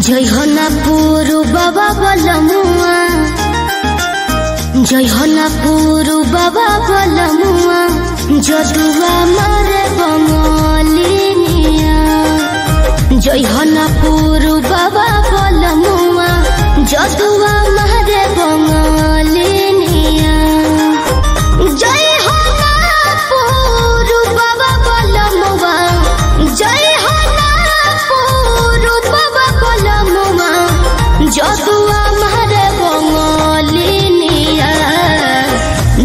जय होनापुर बाबा बलमुआ, जय होनापुर बाबा बलमुआ, जदुआ मारे बंगालिनिया। जय होनापुर बाबा बलमुआ, जदुआ मारे बंगालिनिया। जय होनापुर बाबा बलमुआ, जय जदुआ मारे बंगालिनिया।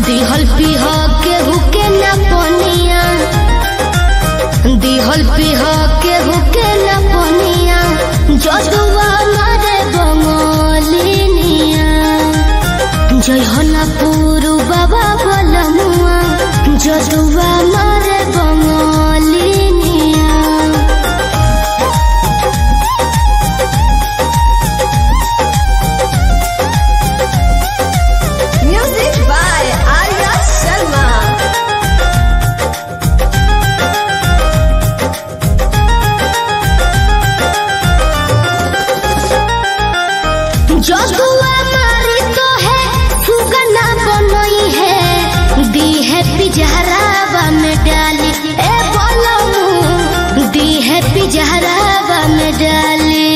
दिहल पिह के हुके न पनिया, दिहल पिह के हुके न पनिया, जदुआ मारे बंगालिनिया। जय होनापुर बाबा बलमुआ, जदुआ मारे बंगालिनिया। जदुआ मारी तो है सुगना बनई है, दी है पिजहरावा में डाली। ए बोलमू दी है पिजहरावा में डाली।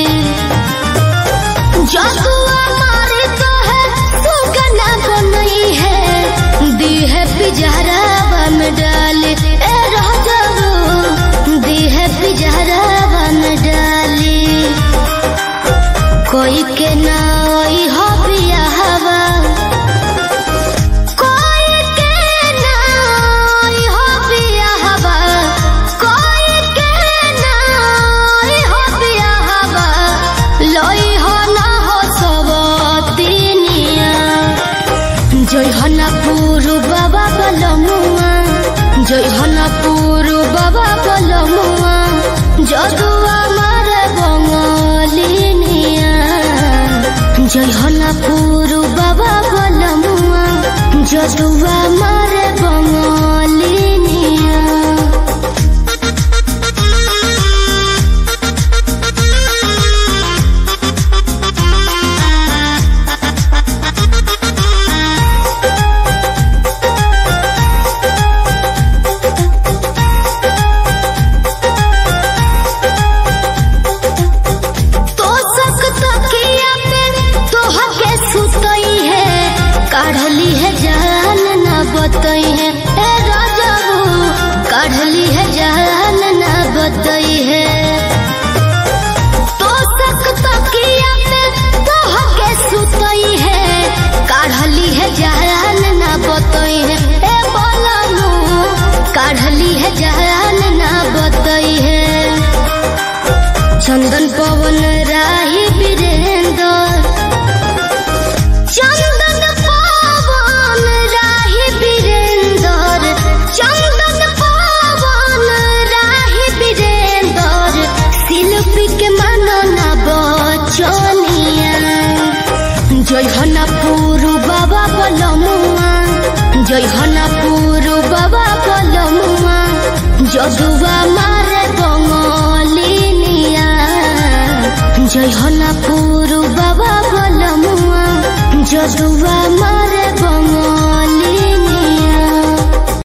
जदुआ मारी तो है सुगना बनई है, दी है पिजहरावा में डाली। ए राजाऊ दी है पिजहरावा में डाली। कोई के ना हो बियाहवा, कोई के ना हो बियाहवा, कोई के ना हो बियाहवा, लोई हो ना हो सबतिनिया। जय होनापुर बाबा बलमुआ, जय होनापुर बाबा बलमुआ, जदुआ मारे बंगालिनिया। जय होनापुर बाबा बलमुआ, जदुआ मारे बंगालिनिया। काढ़ली है जान न बतई है। ए राजाऊ काढ़ली है जान न बतई है। तो सक तकिया पे तोह के सुतई है, काढ़ली है जान न बतई है। ए बोलमू काढ़ली है जान न बतई है। चंदन पवन राही वीरेंद्र, चंदन पवन राही वीरेंद्र, चंदन पवन राही वीरेंद्र, शिल्पी के मनना बचनिया। जय होनापुर बाबा बलमुआ, जय होनापुर बाबा बलमुआ, जदुआ मारे बंगालिनिया। जय होनापुर बाबा बलमुआ, जदुआ